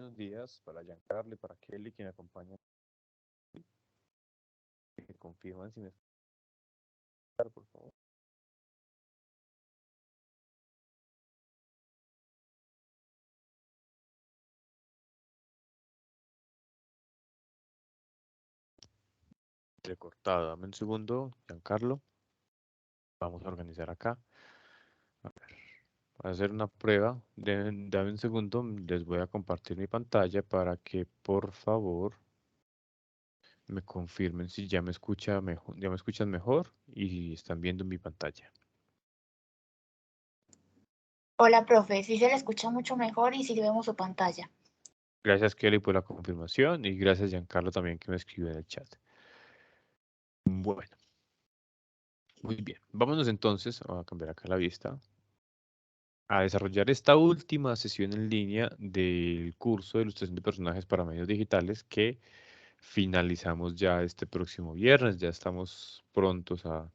Buenos días para Giancarlo y para Kelly que me acompañan. Que confirman si me escuchan, por favor. Recortado, dame un segundo, Giancarlo. Vamos a organizar acá. A ver, para hacer una prueba, dame un segundo, les voy a compartir mi pantalla para que por favor me confirmen si ya me escucha mejor, ya me escuchan mejor y si están viendo mi pantalla. Hola, profe. Sí se le escucha mucho mejor y sí vemos su pantalla. Gracias Kelly por la confirmación y gracias Giancarlo también que me escribió en el chat. Bueno, muy bien. Vámonos entonces a cambiar acá la vista a desarrollar esta última sesión en línea del curso de ilustración de personajes para medios digitales que finalizamos ya este próximo viernes. Ya estamos prontos a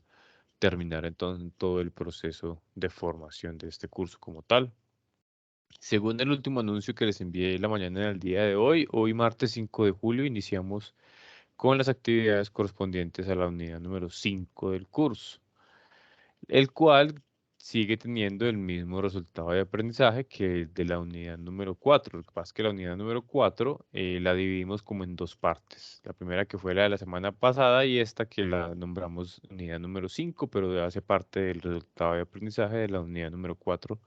terminar entonces todo el proceso de formación de este curso como tal. Según el último anuncio que les envié la mañana del día de hoy martes 5 de julio, iniciamos con las actividades correspondientes a la unidad número 5 del curso, el cual sigue teniendo el mismo resultado de aprendizaje que el de la unidad número 4. Lo que pasa es que la unidad número 4 la dividimos como en dos partes. La primera que fue la de la semana pasada y esta que la nombramos unidad número 5, pero hace parte del resultado de aprendizaje de la unidad número 4,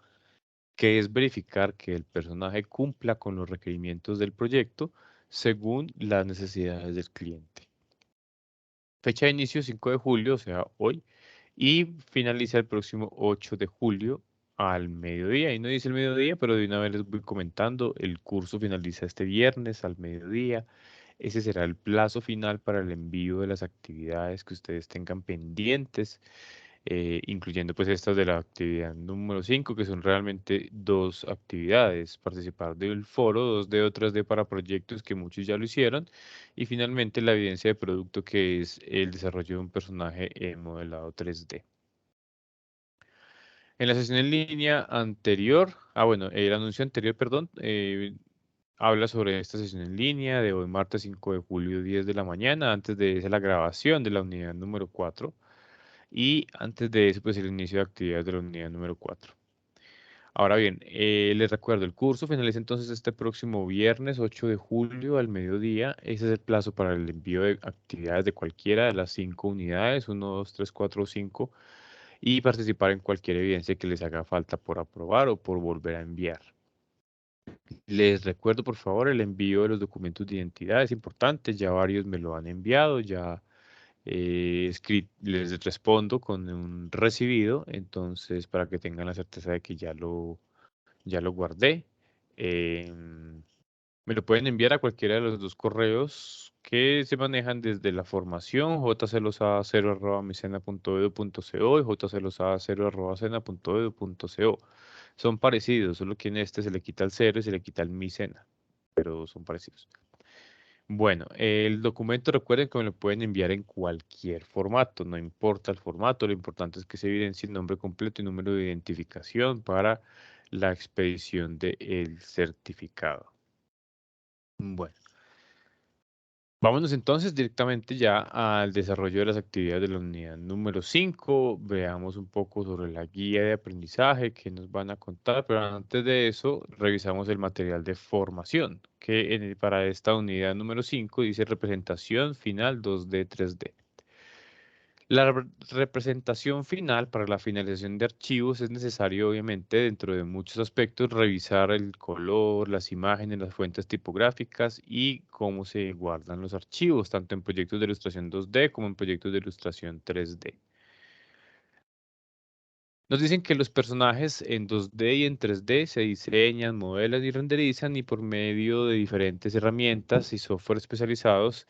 que es verificar que el personaje cumpla con los requerimientos del proyecto según las necesidades del cliente. Fecha de inicio 5 de julio, o sea, hoy, y finaliza el próximo 8 de julio al mediodía. Y no dice el mediodía, pero de una vez les voy comentando, el curso finaliza este viernes al mediodía. Ese será el plazo final para el envío de las actividades que ustedes tengan pendientes, incluyendo pues estas de la actividad número 5, que son realmente dos actividades: participar del foro, 2D o 3D para proyectos, que muchos ya lo hicieron, y finalmente la evidencia de producto, que es el desarrollo de un personaje en modelado 3D. En la sesión en línea anterior, bueno, el anuncio anterior, perdón, habla sobre esta sesión en línea de hoy martes 5 de julio 10 de la mañana, antes de esa la grabación de la unidad número 4 y antes de eso pues el inicio de actividades de la unidad número 4. Ahora bien, les recuerdo, el curso finaliza entonces este próximo viernes 8 de julio al mediodía. Ese es el plazo para el envío de actividades de cualquiera de las 5 unidades, 1, 2, 3, 4 o 5, y participar en cualquier evidencia que les haga falta por aprobar o por volver a enviar. Les recuerdo, por favor, el envío de los documentos de identidad es importante. Ya varios me lo han enviado, ya les respondo con un recibido, entonces para que tengan la certeza de que ya lo guardé. Me lo pueden enviar a cualquiera de los dos correos que se manejan desde la formación, jcelosada0@micena.edu.co y jcelosada0@cena.edu.co. Son parecidos, solo que en este se le quita el 0 y se le quita el micena, pero son parecidos. Bueno, el documento, recuerden que me lo pueden enviar en cualquier formato, no importa el formato, lo importante es que se evidencie el nombre completo y número de identificación para la expedición del certificado. Bueno, vámonos entonces directamente ya al desarrollo de las actividades de la unidad número 5. Veamos un poco sobre la guía de aprendizaje que nos van a contar, pero antes de eso revisamos el material de formación, que para esta unidad número 5 dice representación final 2D 3D. La representación final para la finalización de archivos es necesario, obviamente, dentro de muchos aspectos, revisar el color, las imágenes, las fuentes tipográficas y cómo se guardan los archivos, tanto en proyectos de ilustración 2D como en proyectos de ilustración 3D. Nos dicen que los personajes en 2D y en 3D se diseñan, modelan y renderizan, y por medio de diferentes herramientas y software especializados,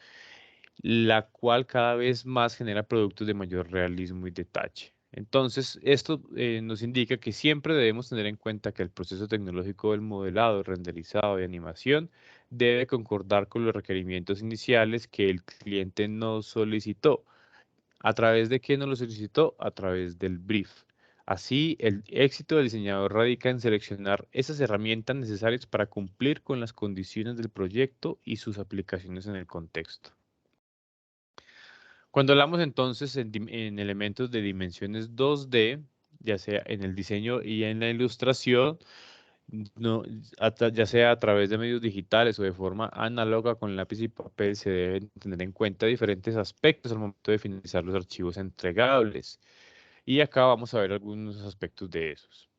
la cual cada vez más genera productos de mayor realismo y detalle. Entonces, esto nos indica que siempre debemos tener en cuenta que el proceso tecnológico del modelado, renderizado y animación debe concordar con los requerimientos iniciales que el cliente nos solicitó. ¿A través de qué nos lo solicitó? A través del brief. Así, el éxito del diseñador radica en seleccionar esas herramientas necesarias para cumplir con las condiciones del proyecto y sus aplicaciones en el contexto. Cuando hablamos entonces en elementos de dimensiones 2D, ya sea en el diseño y en la ilustración, no, ya sea a través de medios digitales o de forma análoga con lápiz y papel, se deben tener en cuenta diferentes aspectos al momento de finalizar los archivos entregables. Y acá vamos a ver algunos aspectos de esos.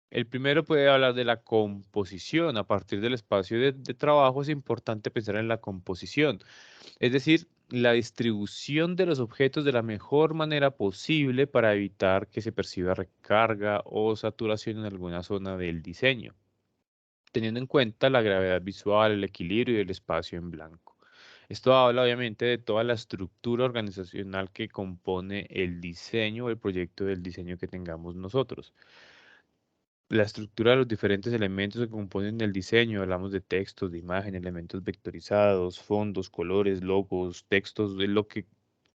El primero puede hablar de la composición. A partir del espacio de trabajo es importante pensar en la composición, es decir, la distribución de los objetos de la mejor manera posible para evitar que se perciba recarga o saturación en alguna zona del diseño, teniendo en cuenta la gravedad visual, el equilibrio y el espacio en blanco. Esto habla obviamente de toda la estructura organizacional que compone el diseño o el proyecto del diseño que tengamos nosotros. La estructura de los diferentes elementos que componen el diseño, hablamos de textos, de imagen, elementos vectorizados, fondos, colores, logos, textos, de lo que,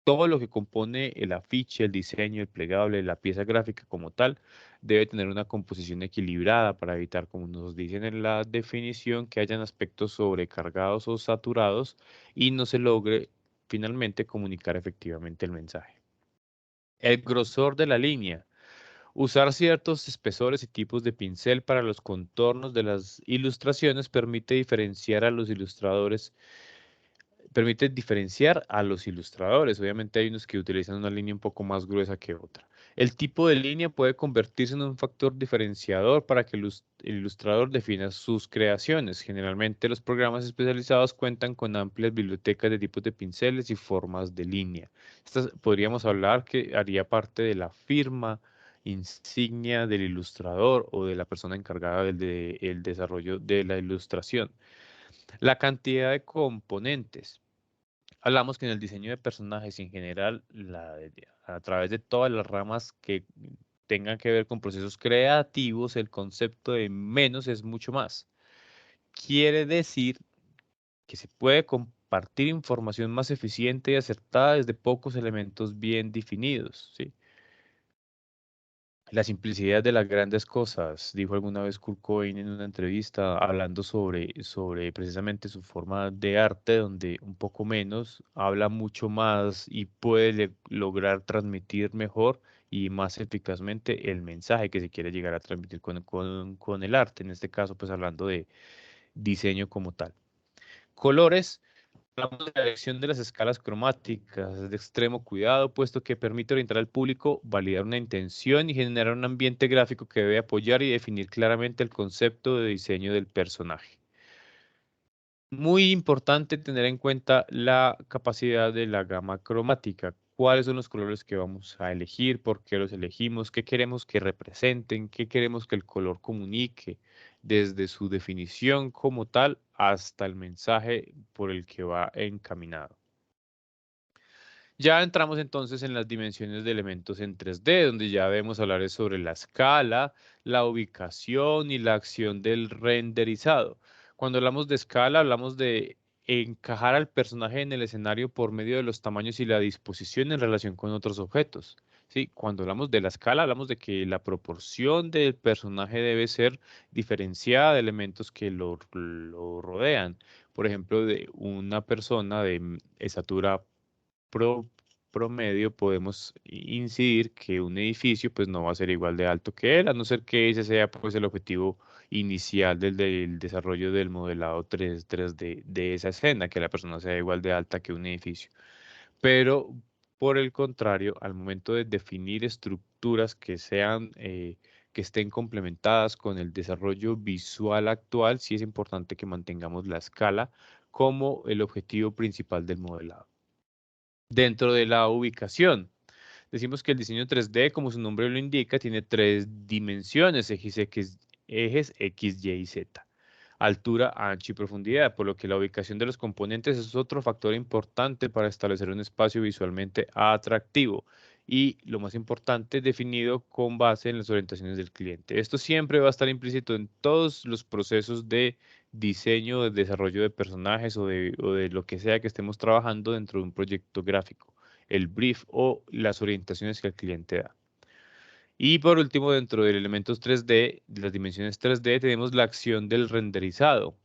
todo lo que compone el afiche, el diseño, el plegable, la pieza gráfica como tal, debe tener una composición equilibrada para evitar, como nos dicen en la definición, que hayan aspectos sobrecargados o saturados y no se logre finalmente comunicar efectivamente el mensaje. El grosor de la línea. Usar ciertos espesores y tipos de pincel para los contornos de las ilustraciones permite diferenciar a los ilustradores. Obviamente hay unos que utilizan una línea un poco más gruesa que otra. El tipo de línea puede convertirse en un factor diferenciador para que el ilustrador defina sus creaciones. Generalmente los programas especializados cuentan con amplias bibliotecas de tipos de pinceles y formas de línea. Estas podríamos hablar que haría parte de la firma insignia del ilustrador o de la persona encargada del desarrollo de la ilustración. La cantidad de componentes. Hablamos que en el diseño de personajes y en general, a través de todas las ramas que tengan que ver con procesos creativos, el concepto de menos es mucho más. Quiere decir que se puede compartir información más eficiente y acertada desde pocos elementos bien definidos, ¿sí? La simplicidad de las grandes cosas, dijo alguna vez Kurt Cobain en una entrevista hablando sobre precisamente su forma de arte, donde un poco menos habla mucho más y puede lograr transmitir mejor y más eficazmente el mensaje que se quiere llegar a transmitir con el arte, en este caso pues hablando de diseño como tal. Colores. Hablamos de la elección de las escalas cromáticas, es de extremo cuidado, puesto que permite orientar al público, validar una intención y generar un ambiente gráfico que debe apoyar y definir claramente el concepto de diseño del personaje. Muy importante tener en cuenta la capacidad de la gama cromática. ¿Cuáles son los colores que vamos a elegir? ¿Por qué los elegimos? ¿Qué queremos que representen? ¿Qué queremos que el color comunique? Desde su definición como tal hasta el mensaje por el que va encaminado. Ya entramos entonces en las dimensiones de elementos en 3D, donde ya debemos hablar sobre la escala, la ubicación y la acción del renderizado. Cuando hablamos de escala, hablamos de encajar al personaje en el escenario por medio de los tamaños y la disposición en relación con otros objetos. Sí, cuando hablamos de la escala, hablamos de que la proporción del personaje debe ser diferenciada de elementos que lo rodean. Por ejemplo, de una persona de estatura pro- promedio podemos incidir que un edificio pues no va a ser igual de alto que él, a no ser que ese sea pues el objetivo inicial del desarrollo del modelado 3D de esa escena, que la persona sea igual de alta que un edificio. Pero por el contrario, al momento de definir estructuras que sean que estén complementadas con el desarrollo visual actual, sí es importante que mantengamos la escala como el objetivo principal del modelado. Dentro de la ubicación, decimos que el diseño 3D, como su nombre lo indica, tiene tres dimensiones, ejes X, Y y Z, altura, ancho y profundidad, por lo que la ubicación de los componentes es otro factor importante para establecer un espacio visualmente atractivo y, lo más importante, definido con base en las orientaciones del cliente. Esto siempre va a estar implícito en todos los procesos de diseño, de desarrollo de personajes o de lo que sea que estemos trabajando dentro de un proyecto gráfico, el brief o las orientaciones que el cliente da. Y por último, dentro de elementos 3D, de las dimensiones 3D, tenemos la acción del renderizado.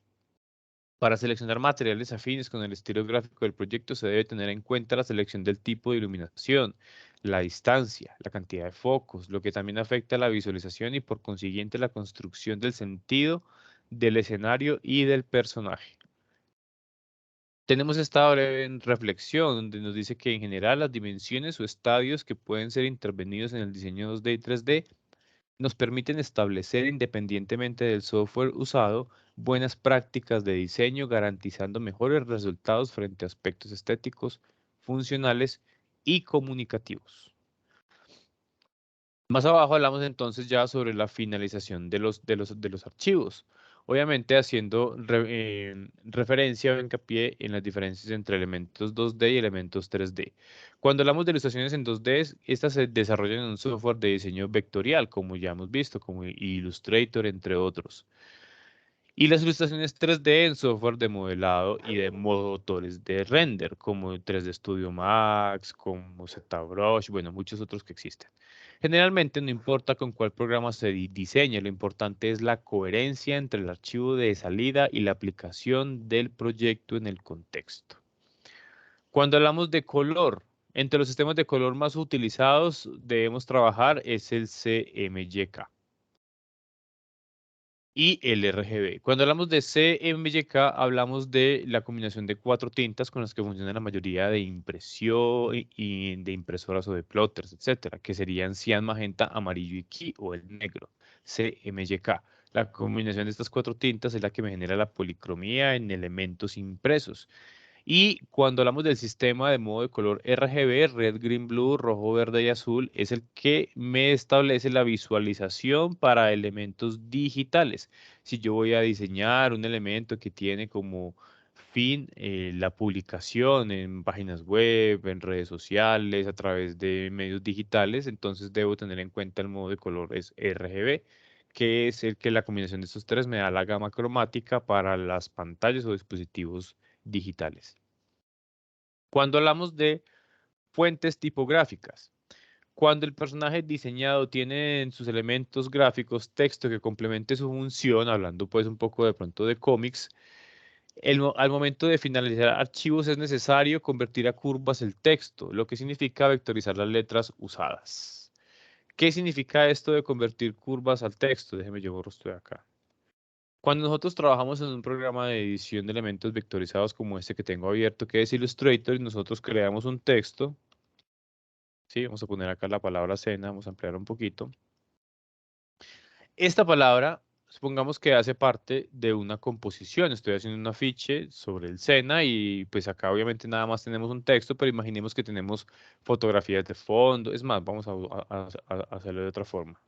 Para seleccionar materiales afines con el estilo gráfico del proyecto se debe tener en cuenta la selección del tipo de iluminación, la distancia, la cantidad de focos, lo que también afecta la visualización y por consiguiente la construcción del sentido del escenario y del personaje. Tenemos esta breve reflexión donde nos dice que en general las dimensiones o estadios que pueden ser intervenidos en el diseño 2D y 3D nos permiten establecer independientemente del software usado buenas prácticas de diseño garantizando mejores resultados frente a aspectos estéticos, funcionales y comunicativos. Más abajo hablamos entonces ya sobre la finalización de los archivos, obviamente haciendo referencia o hincapié en las diferencias entre elementos 2D y elementos 3D. Cuando hablamos de ilustraciones en 2D, estas se desarrollan en un software de diseño vectorial, como ya hemos visto, como Illustrator, entre otros. Y las ilustraciones 3D en software de modelado y de motores de render, como 3D Studio Max, como ZBrush, bueno, muchos otros que existen. Generalmente no importa con cuál programa se diseñe, lo importante es la coherencia entre el archivo de salida y la aplicación del proyecto en el contexto. Cuando hablamos de color, entre los sistemas de color más utilizados debemos trabajar es el CMYK y el RGB. Cuando hablamos de CMYK, hablamos de la combinación de 4 tintas con las que funciona la mayoría de impresión y de impresoras o de plotters, etcétera, que serían cian, magenta, amarillo y key o el negro, CMYK. La combinación de estas 4 tintas es la que me genera la policromía en elementos impresos. Y cuando hablamos del sistema de modo de color RGB, red, green, blue, rojo, verde y azul, es el que me establece la visualización para elementos digitales. Si yo voy a diseñar un elemento que tiene como fin la publicación en páginas web, en redes sociales, a través de medios digitales, entonces debo tener en cuenta el modo de color es RGB, que es el que la combinación de estos tres me da la gama cromática para las pantallas o dispositivos digitales. Cuando hablamos de fuentes tipográficas, cuando el personaje diseñado tiene en sus elementos gráficos texto que complemente su función, hablando pues un poco de pronto de cómics, al momento de finalizar archivos es necesario convertir a curvas el texto, lo que significa vectorizar las letras usadas. ¿Qué significa esto de convertir curvas al texto? Déjeme yo borro esto de acá. Cuando nosotros trabajamos en un programa de edición de elementos vectorizados como este que tengo abierto, que es Illustrator, y nosotros creamos un texto, ¿sí? Vamos a poner acá la palabra cena, vamos a ampliar un poquito. Esta palabra, supongamos que hace parte de una composición. Estoy haciendo un afiche sobre el Sena y pues acá obviamente nada más tenemos un texto, pero imaginemos que tenemos fotografías de fondo. Es más, vamos a hacerlo de otra forma.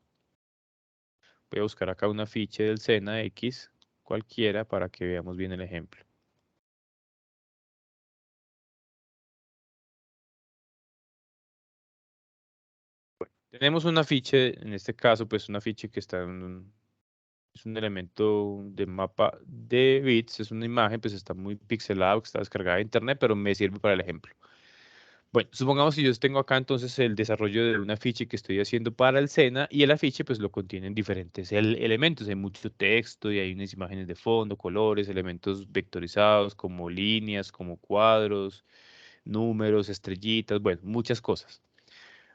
Voy a buscar acá un afiche del Sena X, cualquiera, para que veamos bien el ejemplo. Tenemos un afiche, en este caso, pues un afiche que está es un elemento de mapa de bits, es una imagen, pues está muy pixelado, que está descargada de internet, pero me sirve para el ejemplo. Bueno, supongamos que yo tengo acá entonces el desarrollo de un afiche que estoy haciendo para el SENA y el afiche pues lo contienen diferentes elementos, hay mucho texto y hay unas imágenes de fondo, colores, elementos vectorizados como líneas, como cuadros, números, estrellitas, bueno, muchas cosas.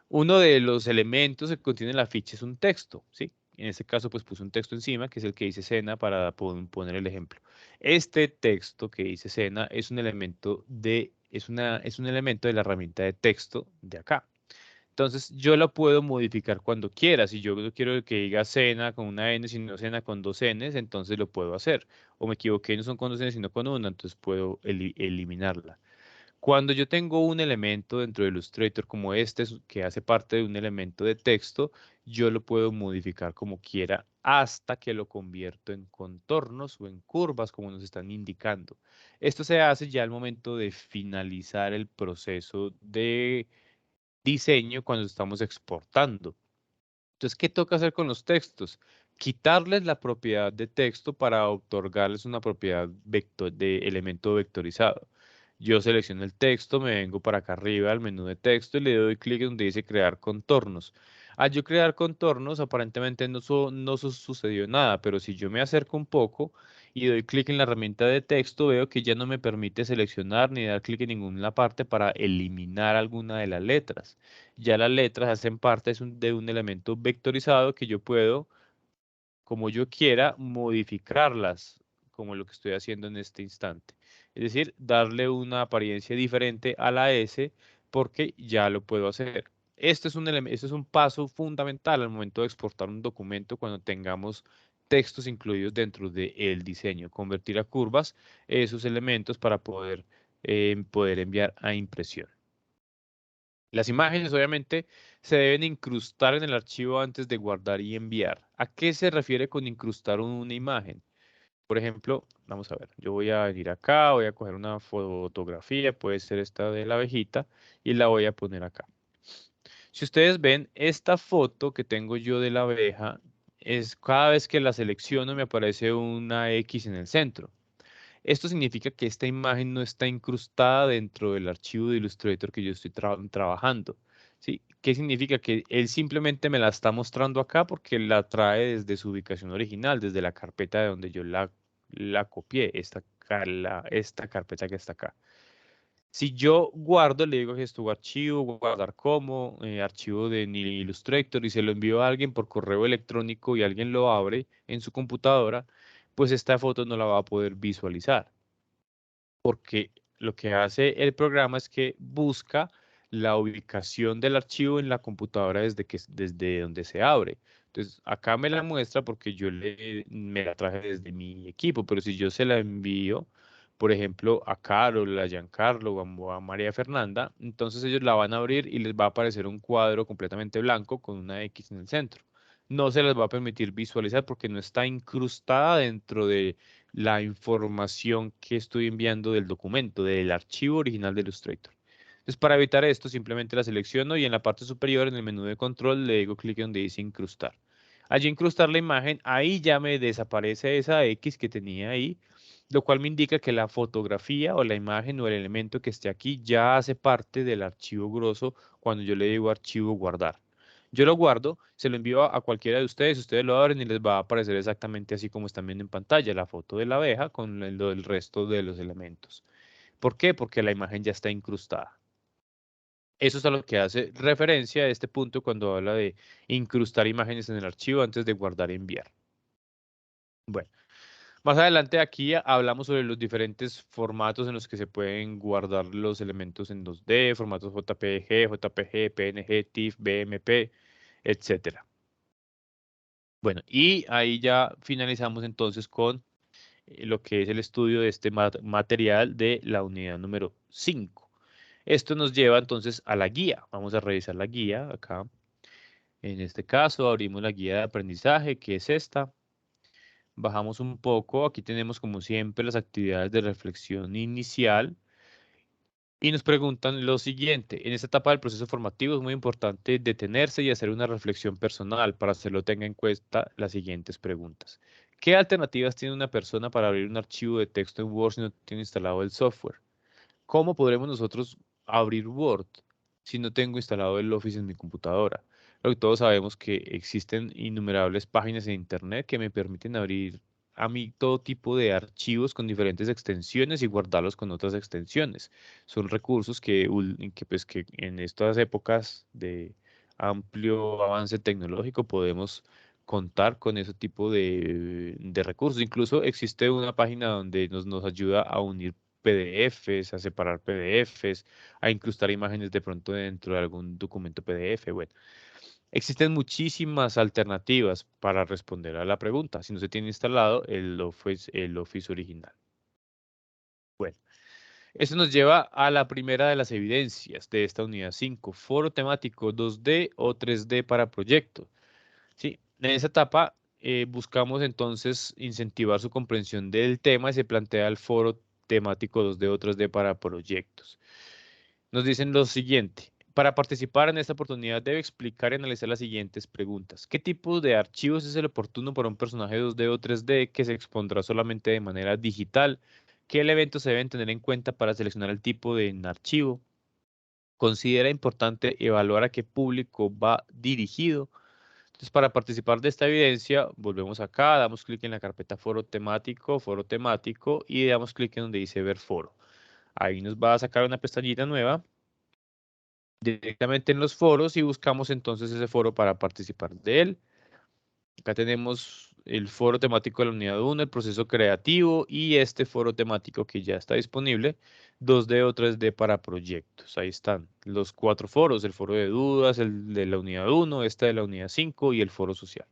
Uno de los elementos que contiene la ficha es un texto, ¿sí? En este caso, pues puse un texto encima, que es el que dice cena, para poner el ejemplo. Este texto que dice cena es un elemento es un elemento de la herramienta de texto de acá. Entonces, yo lo puedo modificar cuando quiera. Si yo quiero que diga cena con una N, sino cena con dos Ns, entonces lo puedo hacer. O me equivoqué, no son con dos N, sino con una, entonces puedo eliminarla. Cuando yo tengo un elemento dentro de Illustrator como este, que hace parte de un elemento de texto, yo lo puedo modificar como quiera hasta que lo convierto en contornos o en curvas, como nos están indicando. Esto se hace ya al momento de finalizar el proceso de diseño cuando estamos exportando. Entonces, ¿qué toca hacer con los textos? Quitarles la propiedad de texto para otorgarles una propiedad de elemento vectorizado. Yo selecciono el texto, me vengo para acá arriba al menú de texto y le doy clic donde dice crear contornos. Al yo crear contornos, aparentemente no sucedió nada, pero si yo me acerco un poco y doy clic en la herramienta de texto, veo que ya no me permite seleccionar ni dar clic en ninguna parte para eliminar alguna de las letras. Ya las letras hacen parte de un elemento vectorizado que yo puedo, como yo quiera, modificarlas, como lo que estoy haciendo en este instante. Es decir, darle una apariencia diferente a la S porque ya lo puedo hacer. Este es un paso fundamental al momento de exportar un documento cuando tengamos textos incluidos dentro del diseño, convertir a curvas esos elementos para poder enviar a impresión. Las imágenes obviamente se deben incrustar en el archivo antes de guardar y enviar. ¿A qué se refiere con incrustar una imagen? Por ejemplo, vamos a ver, yo voy a venir acá, voy a coger una fotografía, puede ser esta de la abejita, y la voy a poner acá. Si ustedes ven, esta foto que tengo yo de la abeja, es cada vez que la selecciono me aparece una X en el centro. Esto significa que esta imagen no está incrustada dentro del archivo de Illustrator que yo estoy trabajando. ¿Sí? ¿Qué significa? Que él simplemente me la está mostrando acá porque la trae desde su ubicación original, desde la carpeta de donde yo la copié, esta carpeta que está acá. Si yo guardo, le digo que es tu archivo, guardar como, archivo de Illustrator y se lo envío a alguien por correo electrónico y alguien lo abre en su computadora, pues esta foto no la va a poder visualizar porque lo que hace el programa es que busca la ubicación del archivo en la computadora desde donde se abre. Entonces, acá me la muestra porque me la traje desde mi equipo, pero si yo se la envío, por ejemplo, a Carol, a Giancarlo o a María Fernanda, entonces ellos la van a abrir y les va a aparecer un cuadro completamente blanco con una X en el centro. No se les va a permitir visualizar porque no está incrustada dentro de la información que estoy enviando del documento, del archivo original de Illustrator. Entonces, para evitar esto, simplemente la selecciono y en la parte superior, en el menú de control, le digo clic donde dice incrustar. Allí incrustar la imagen, ahí ya me desaparece esa X que tenía ahí, lo cual me indica que la fotografía o la imagen o el elemento que esté aquí ya hace parte del archivo grosso cuando yo le digo archivo guardar. Yo lo guardo, se lo envío a cualquiera de ustedes lo abren y les va a aparecer exactamente así como están viendo en pantalla, la foto de la abeja con el resto de los elementos. ¿Por qué? Porque la imagen ya está incrustada. Eso es a lo que hace referencia a este punto cuando habla de incrustar imágenes en el archivo antes de guardar y enviar. Bueno, más adelante aquí hablamos sobre los diferentes formatos en los que se pueden guardar los elementos en 2D, formatos JPG, JPG, PNG, TIFF, BMP, etcétera. Bueno, y ahí ya finalizamos entonces con lo que es el estudio de este material de la unidad número 5. Esto nos lleva entonces a la guía. Vamos a revisar la guía acá. En este caso abrimos la guía de aprendizaje, que es esta. Bajamos un poco. Aquí tenemos como siempre las actividades de reflexión inicial. Y nos preguntan lo siguiente, en esta etapa del proceso formativo es muy importante detenerse y hacer una reflexión personal. Para hacerlo tenga en cuenta las siguientes preguntas. ¿Qué alternativas tiene una persona para abrir un archivo de texto en Word si no tiene instalado el software? ¿Cómo podremos nosotros abrir Word si no tengo instalado el Office en mi computadora? Creo que todos sabemos que existen innumerables páginas en Internet que me permiten abrir a mí todo tipo de archivos con diferentes extensiones y guardarlos con otras extensiones. Son recursos que en estas épocas de amplio avance tecnológico podemos contar con ese tipo de recursos. Incluso existe una página donde nos ayuda a unir PDFs, a separar PDFs, a incrustar imágenes de pronto dentro de algún documento PDF. Bueno, existen muchísimas alternativas para responder a la pregunta si no se tiene instalado el Office original. Bueno, eso nos lleva a la primera de las evidencias de esta unidad 5, foro temático 2D o 3D para proyectos. Sí, en esa etapa buscamos entonces incentivar su comprensión del tema y se plantea el foro temático 2D o 3D para proyectos. Nos dicen lo siguiente. Para participar en esta oportunidad debe explicar y analizar las siguientes preguntas. ¿Qué tipo de archivos es el oportuno para un personaje 2D o 3D que se expondrá solamente de manera digital? ¿Qué elementos se deben tener en cuenta para seleccionar el tipo de archivo? Considera importante evaluar a qué público va dirigido. Entonces, para participar de esta evidencia, volvemos acá, damos clic en la carpeta foro temático y damos clic en donde dice ver foro. Ahí nos va a sacar una pestañita nueva directamente en los foros y buscamos entonces ese foro para participar de él. Acá tenemos el foro temático de la unidad 1, el proceso creativo y este foro temático que ya está disponible, 2D o 3D para proyectos. Ahí están los 4 foros, el foro de dudas, el de la unidad 1, este de la unidad 5 y el foro social.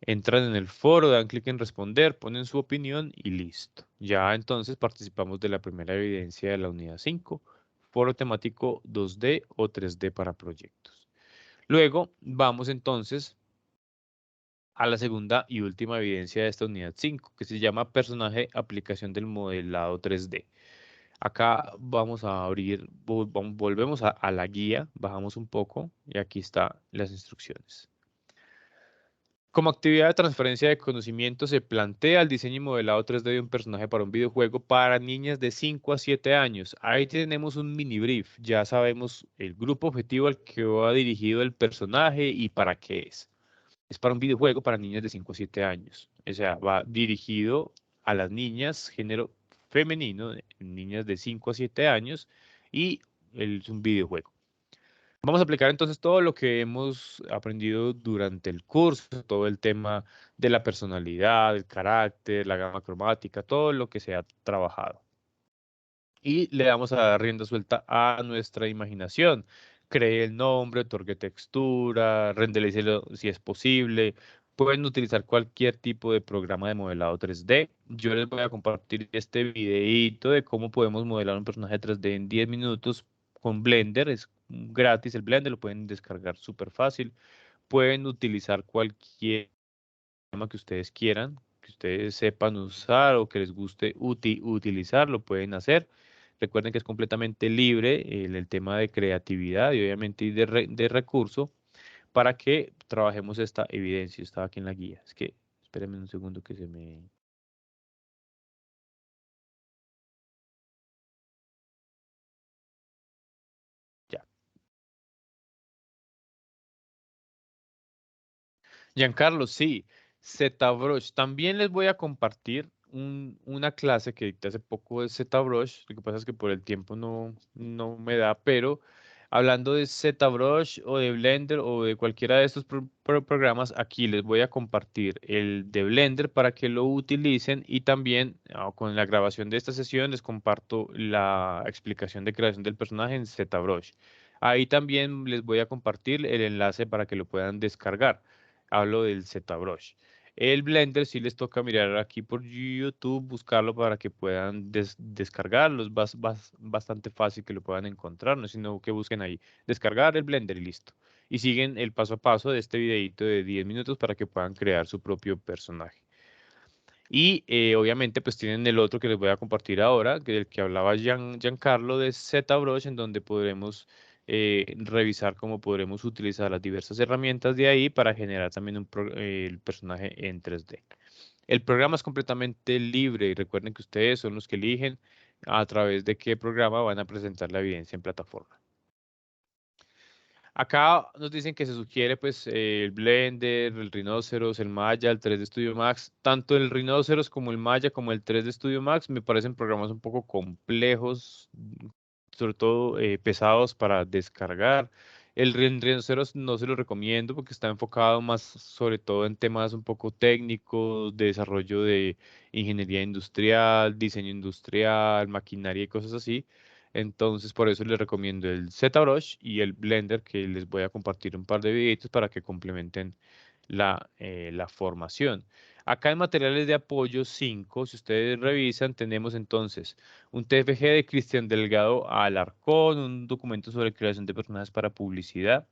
Entran en el foro, dan clic en responder, ponen su opinión y listo. Ya entonces participamos de la primera evidencia de la unidad 5, foro temático 2D o 3D para proyectos. Luego vamos entonces a la segunda y última evidencia de esta unidad 5, que se llama personaje aplicación del modelado 3D. Acá vamos a abrir, volvemos a la guía, bajamos un poco y aquí están las instrucciones. Como actividad de transferencia de conocimiento se plantea el diseño y modelado 3D de un personaje para un videojuego para niñas de 5 a 7 años. Ahí tenemos un mini brief, ya sabemos el grupo objetivo al que va dirigido el personaje y para qué es. Es para un videojuego para niñas de 5 a 7 años. O sea, va dirigido a las niñas, género femenino, niñas de 5 a 7 años, y es un videojuego. Vamos a aplicar entonces todo lo que hemos aprendido durante el curso, todo el tema de la personalidad, el carácter, la gama cromática, todo lo que se ha trabajado y le damos a dar rienda suelta a nuestra imaginación. Cree el nombre, otorgue textura, renderícelo si es posible. Pueden utilizar cualquier tipo de programa de modelado 3D. Yo les voy a compartir este videíto de cómo podemos modelar un personaje 3D en 10 minutos con Blender. Es gratis el Blender, lo pueden descargar súper fácil. Pueden utilizar cualquier programa que ustedes quieran, que ustedes sepan usar o que les guste utilizar, lo pueden hacer. Recuerden que es completamente libre el tema de creatividad y obviamente de recurso para que trabajemos esta evidencia. Estaba aquí en la guía. Es que, espérenme un segundo que se me... Ya. Giancarlo, sí. ZBrush. También les voy a compartir una clase que dicté hace poco de ZBrush. Lo que pasa es que por el tiempo no me da, pero hablando de ZBrush o de Blender o de cualquiera de estos programas, aquí les voy a compartir el de Blender para que lo utilicen y también con la grabación de esta sesión les comparto la explicación de creación del personaje en ZBrush. Ahí también les voy a compartir el enlace para que lo puedan descargar. Hablo del ZBrush. El Blender sí les toca mirar aquí por YouTube, buscarlo para que puedan descargarlo. Es bastante fácil que lo puedan encontrar, no es sino que busquen ahí, descargar el Blender y listo. Y siguen el paso a paso de este videito de 10 minutos para que puedan crear su propio personaje. Y obviamente pues tienen el otro que les voy a compartir ahora, que del que hablaba Giancarlo de ZBrush, en donde podremos revisar cómo podremos utilizar las diversas herramientas de ahí para generar también el personaje en 3D. El programa es completamente libre y recuerden que ustedes son los que eligen a través de qué programa van a presentar la evidencia en plataforma. Acá nos dicen que se sugiere pues el Blender, el Rhinoceros, el Maya, el 3D Studio Max. Tanto el Rhinoceros como el Maya como el 3D Studio Max me parecen programas un poco complejos, sobre todo pesados para descargar. El Rhinoceros no se lo recomiendo porque está enfocado más sobre todo en temas un poco técnicos, de desarrollo de ingeniería industrial, diseño industrial, maquinaria y cosas así. Entonces, por eso les recomiendo el ZBrush y el Blender, que les voy a compartir un par de videitos para que complementen la formación. Acá en materiales de apoyo 5, si ustedes revisan, tenemos entonces un TFG de Cristian Delgado Alarcón, un documento sobre creación de personajes para publicidad,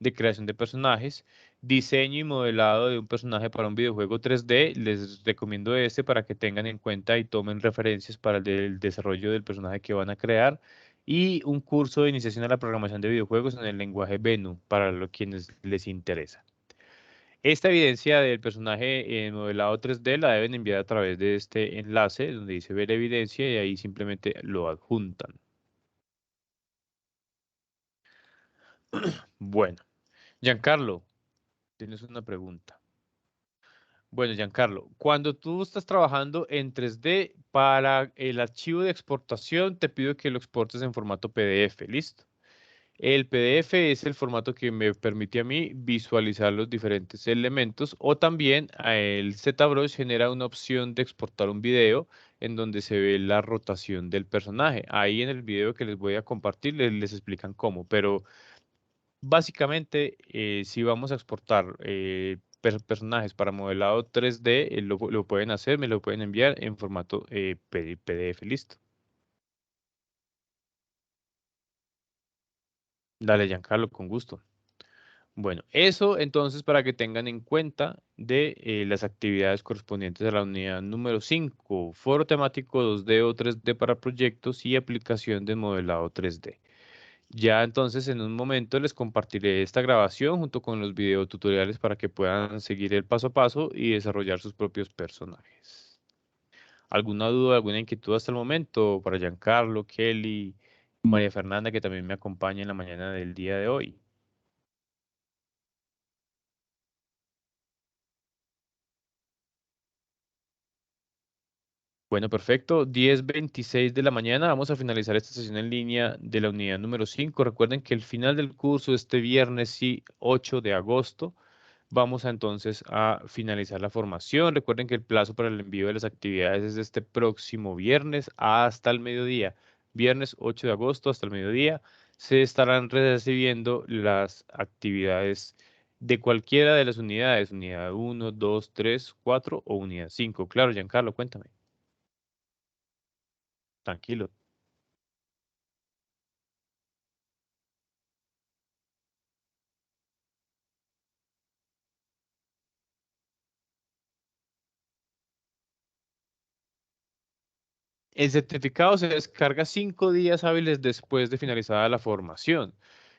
de creación de personajes, diseño y modelado de un personaje para un videojuego 3D. Les recomiendo este para que tengan en cuenta y tomen referencias para el desarrollo del personaje que van a crear. Y un curso de iniciación a la programación de videojuegos en el lenguaje Venu para los quienes les interesa. Esta evidencia del personaje en modelado 3D la deben enviar a través de este enlace donde dice ver evidencia y ahí simplemente lo adjuntan. Bueno, Giancarlo, tienes una pregunta. Bueno, Giancarlo, cuando tú estás trabajando en 3D para el archivo de exportación, te pido que lo exportes en formato PDF, ¿listo? El PDF es el formato que me permite a mí visualizar los diferentes elementos o también el ZBrush genera una opción de exportar un video en donde se ve la rotación del personaje. Ahí en el video que les voy a compartir les explican cómo, pero básicamente si vamos a exportar personajes para modelado 3D, lo pueden hacer, me lo pueden enviar en formato PDF, listo. Dale, Giancarlo, con gusto. Bueno, eso entonces para que tengan en cuenta de las actividades correspondientes a la unidad número 5, foro temático 2D o 3D para proyectos y aplicación de modelado 3D. Ya entonces en un momento les compartiré esta grabación junto con los videotutoriales para que puedan seguir el paso a paso y desarrollar sus propios personajes. ¿Alguna duda, alguna inquietud hasta el momento para Giancarlo, Kelly, María Fernanda que también me acompaña en la mañana del día de hoy? Bueno, perfecto. 10:26 de la mañana. Vamos a finalizar esta sesión en línea de la unidad número 5. Recuerden que el final del curso este viernes, sí, 8 de agosto, vamos a entonces a finalizar la formación. Recuerden que el plazo para el envío de las actividades es este próximo viernes hasta el mediodía. Viernes 8 de agosto hasta el mediodía se estarán recibiendo las actividades de cualquiera de las unidades, unidad 1, 2, 3, 4 o unidad 5. Claro, Giancarlo, cuéntame. Tranquilo. El certificado se descarga 5 días hábiles después de finalizada la formación.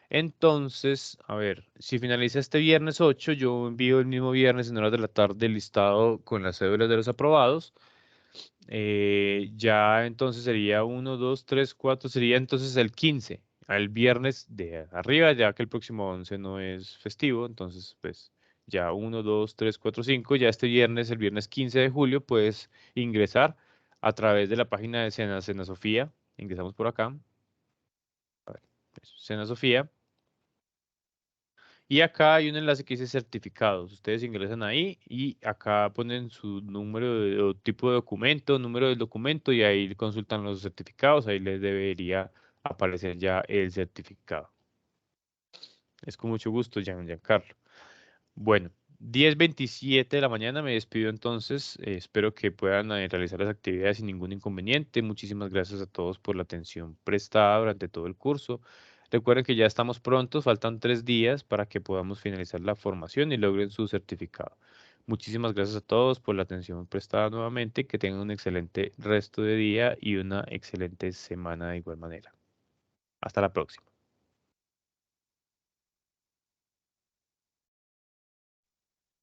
Entonces, a ver, si finaliza este viernes 8, yo envío el mismo viernes en horas de la tarde el listado con las cédulas de los aprobados. Ya entonces sería 1, 2, 3, 4, sería entonces el 15, al viernes de arriba, ya que el próximo 11 no es festivo, entonces pues ya 1, 2, 3, 4, 5, ya este viernes, el viernes 15 de julio, puedes ingresar a través de la página de Sena Sofía, ingresamos por acá, a ver, Sena Sofía. Y acá hay un enlace que dice certificados. Ustedes ingresan ahí y acá ponen su número o tipo de documento, número del documento y ahí consultan los certificados. Ahí les debería aparecer ya el certificado. Es con mucho gusto, Giancarlo. Bueno, 10:27 de la mañana me despido entonces. Espero que puedan realizar las actividades sin ningún inconveniente. Muchísimas gracias a todos por la atención prestada durante todo el curso. Recuerden que ya estamos prontos, faltan 3 días para que podamos finalizar la formación y logren su certificado. Muchísimas gracias a todos por la atención prestada nuevamente. Que tengan un excelente resto de día y una excelente semana de igual manera. Hasta la próxima.